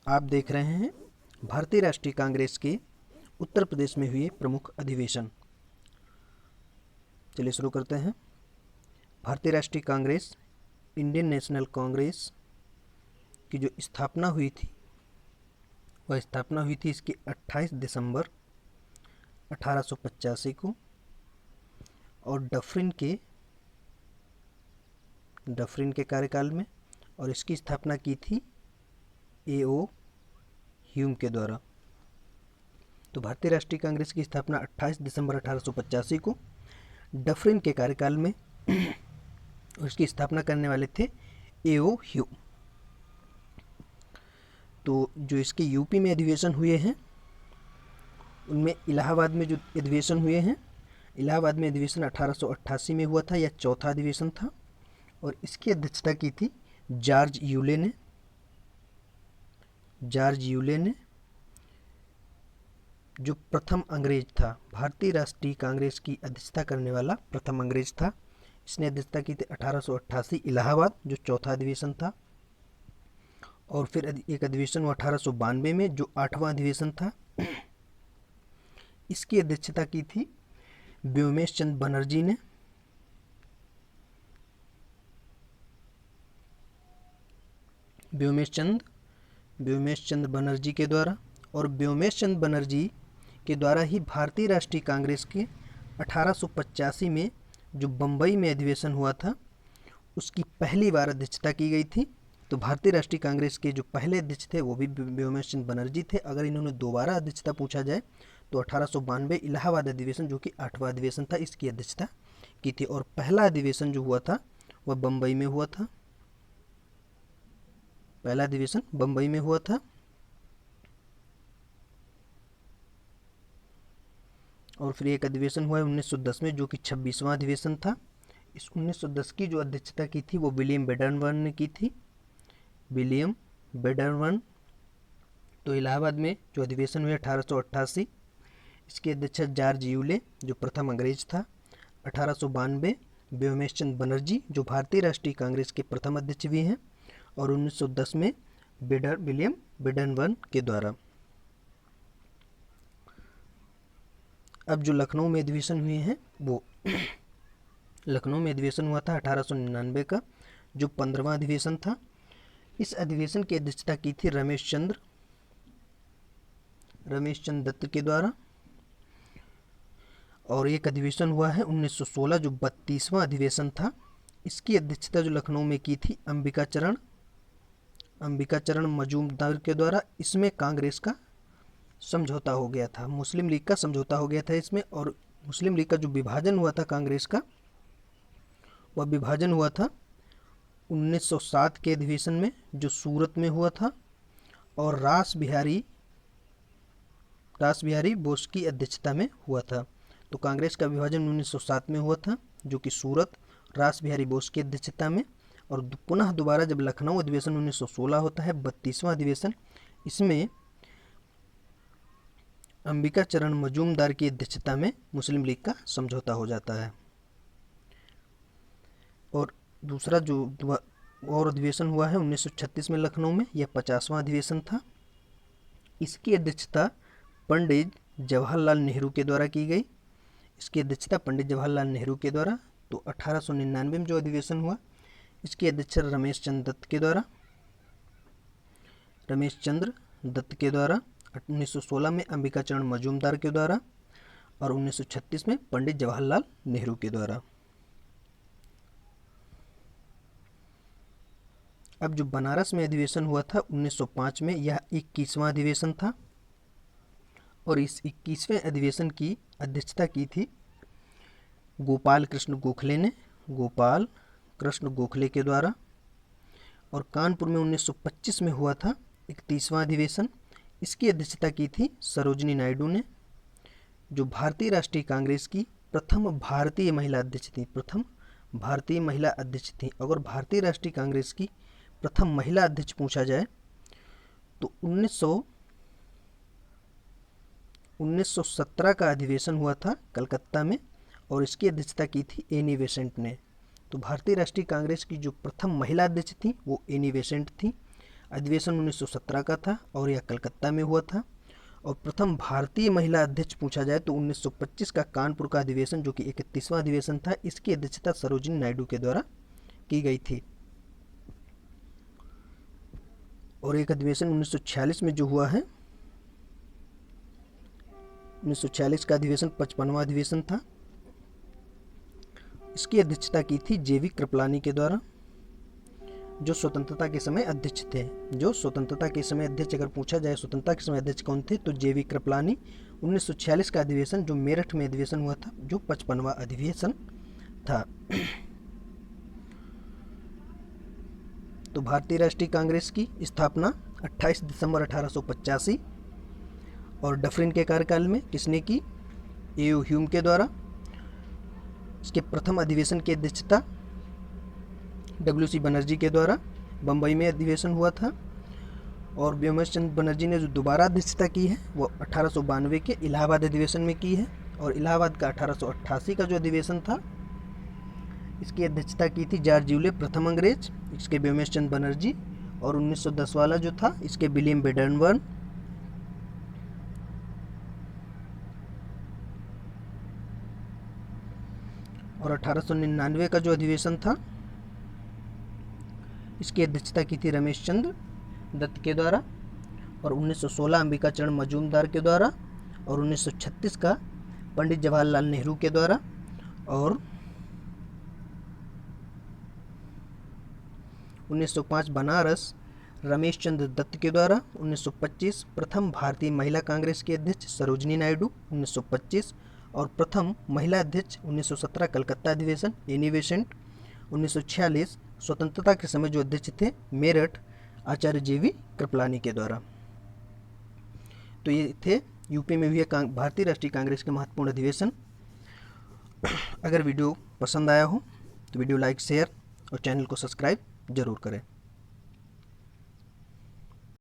आप देख रहे हैं भारतीय राष्ट्रीय कांग्रेस के उत्तर प्रदेश में हुए प्रमुख अधिवेशन। चलिए शुरू करते हैं। भारतीय राष्ट्रीय कांग्रेस इंडियन नेशनल कांग्रेस की जो स्थापना हुई थी वह स्थापना हुई थी इसकी 28 दिसंबर 1885 को, और डफरिन के कार्यकाल में, और इसकी स्थापना की थी A.O. ह्यूम के द्वारा। तो भारतीय राष्ट्रीय कांग्रेस की स्थापना 28 दिसंबर 1885 को डफरिन के कार्यकाल में उसकी स्थापना करने वाले थे A.O. ह्यूम। तो जो इसके यूपी में अधिवेशन हुए हैं उनमें इलाहाबाद में जो अधिवेशन हुए हैं, इलाहाबाद में अधिवेशन 1888 में हुआ था, यह चौथा अधिवेशन था, और इसकी अध्यक्षता की थी जॉर्ज यूले ने, जो प्रथम अंग्रेज था। भारतीय राष्ट्रीय कांग्रेस की अध्यक्षता करने वाला प्रथम अंग्रेज था। इसने अध्यक्षता की थी 1888 इलाहाबाद, जो चौथा अधिवेशन था, और फिर एक अधिवेशन हुआ 1892 में, जो 8वां अधिवेशन था। इसकी अध्यक्षता की थी व्योमेश चंद्र बनर्जी ने। व्योमेश चंद्र बनर्जी के द्वारा, और व्योमेश चंद्र बनर्जी के द्वारा ही भारतीय राष्ट्रीय कांग्रेस के 1885 में जो बम्बई में अधिवेशन हुआ था उसकी पहली बार अध्यक्षता की गई थी। तो भारतीय राष्ट्रीय कांग्रेस के जो पहले अध्यक्ष थे वो भी व्योमेश चंद्र बनर्जी थे। अगर इन्होंने दोबारा अध्यक्षता पूछा जाए तो 1892 इलाहाबाद अधिवेशन, जो कि 8वां अधिवेशन था, इसकी अध्यक्षता की थी। और पहला अधिवेशन जो हुआ था वह बम्बई में हुआ था। पहला अधिवेशन बम्बई में हुआ था। और फिर एक अधिवेशन हुआ 1910 में, जो कि 26वां अधिवेशन था। इस 1910 की जो अध्यक्षता की थी वो विलियम बेडनवर्न ने की थी। तो इलाहाबाद में जो अधिवेशन हुए 1888, इसके अध्यक्ष जॉर्ज यूले, जो प्रथम अंग्रेज था। 1892 व्योमेश चंद्र बनर्जी, जो भारतीय राष्ट्रीय कांग्रेस के प्रथम अध्यक्ष भी हैं, और 1910 में विलियम बेडनवर्न के द्वारा। अब जो लखनऊ में अधिवेशन हुए हैं वो लखनऊ में अधिवेशन हुआ था 1899 का, जो 15वां अधिवेशन था। इस अधिवेशन की अध्यक्षता की थी रमेश चंद्र दत्त के द्वारा। और एक अधिवेशन हुआ है 1916, जो 32वां अधिवेशन था। इसकी अध्यक्षता जो लखनऊ में की थी अंबिका चरण मजूमदार के द्वारा। इसमें कांग्रेस का समझौता हो गया था, मुस्लिम लीग का समझौता हो गया था इसमें। और मुस्लिम लीग का जो विभाजन हुआ था कांग्रेस का, वह विभाजन हुआ था 1907 के अधिवेशन में, जो सूरत में हुआ था, और रास बिहारी बोस की अध्यक्षता में हुआ था। तो कांग्रेस का विभाजन 1907 में हुआ था, जो कि सूरत रास बिहारी बोस की अध्यक्षता में। और पुनः दोबारा जब लखनऊ अधिवेशन 1916 होता है, 32वां अधिवेशन, इसमें अंबिका चरण मजूमदार की अध्यक्षता में मुस्लिम लीग का समझौता हो जाता है। और दूसरा जो और अधिवेशन हुआ है 1936 में लखनऊ में, यह 50वां अधिवेशन था। इसकी अध्यक्षता पंडित जवाहरलाल नेहरू के द्वारा की गई। तो 1899 में जो अधिवेशन हुआ, इसकी अध्यक्षता रमेश चंद्र दत्त के द्वारा। 1916 में अंबिका चरण मजूमदार के द्वारा, और 1936 में पंडित जवाहरलाल नेहरू के द्वारा। अब जो बनारस में अधिवेशन हुआ था 1905 में, यह 21वां अधिवेशन था, और इस 21वें अधिवेशन की अध्यक्षता की थी गोपाल कृष्ण गोखले के द्वारा। और कानपुर में 1925 में हुआ था 31वां अधिवेशन। इसकी अध्यक्षता की थी सरोजिनी नायडू ने, जो भारतीय राष्ट्रीय कांग्रेस की प्रथम भारतीय महिला अध्यक्ष थी। अगर भारतीय राष्ट्रीय कांग्रेस की प्रथम महिला अध्यक्ष पूछा जाए तो 1917 का अधिवेशन हुआ था कलकत्ता में, और इसकी अध्यक्षता की थी एनी बेसेंट ने। तो भारतीय राष्ट्रीय कांग्रेस की जो प्रथम महिला अध्यक्ष थी वो एनी बेसेंट थी। अधिवेशन 1917 का था और यह कलकत्ता में हुआ था। और प्रथम भारतीय महिला अध्यक्ष पूछा जाए तो 1925 का कानपुर का अधिवेशन, जो कि 31वां अधिवेशन था, इसकी अध्यक्षता सरोजिनी नायडू के द्वारा की गई थी। और एक अधिवेशन 1946 में जो हुआ है, 1946 का अधिवेशन 55वां अधिवेशन था, इसकी अध्यक्षता की थी जेवी कृपलानी के द्वारा, जो स्वतंत्रता के समय अध्यक्ष थे। जो स्वतंत्रता के समय अध्यक्ष अगर पूछा जाए स्वतंत्रता के समय अध्यक्ष कौन थे, तो जेवी कृपलानी। 1946 का अधिवेशन जो मेरठ में अधिवेशन हुआ था, जो 55वां अधिवेशन था। तो भारतीय राष्ट्रीय कांग्रेस की स्थापना 28 दिसंबर 1885 और डफरिन के कार्यकाल में किसने की? ए.यू. ह्यूम के द्वारा। इसके प्रथम अधिवेशन की अध्यक्षता डब्ल्यू.सी. बनर्जी के द्वारा बम्बई में अधिवेशन हुआ था। और व्योमेश चंद्र बनर्जी ने जो दोबारा अध्यक्षता की है वो 1892 के इलाहाबाद अधिवेशन में की है। और इलाहाबाद का 1888 का जो अधिवेशन था, इसकी अध्यक्षता की थी जॉर्ज यूले, प्रथम अंग्रेज, इसके व्योमेश चंद्र बनर्जी। और 1910 वाला जो था, इसके विलियम बेडनबर्न। और 1899 का जो अधिवेशन था, इसकी अध्यक्षता की थी रमेश चंद्र दत्त के द्वारा। और 1916 अंबिका चरण मजूमदार के द्वारा। और 1936 का पंडित जवाहरलाल नेहरू के द्वारा। और 1905 बनारस रमेश चंद्र दत्त के द्वारा। 1925 प्रथम भारतीय महिला कांग्रेस की अध्यक्ष सरोजिनी नायडू 1925। और प्रथम महिला अध्यक्ष 1917 कलकत्ता अधिवेशन एनी बेसेंट। 1946 स्वतंत्रता के समय जो अध्यक्ष थे मेरठ आचार्य जेवी कृपलानी के द्वारा। तो ये थे यूपी में हुए भारतीय राष्ट्रीय कांग्रेस के महत्वपूर्ण अधिवेशन। अगर वीडियो पसंद आया हो तो वीडियो लाइक, शेयर और चैनल को सब्सक्राइब जरूर करें।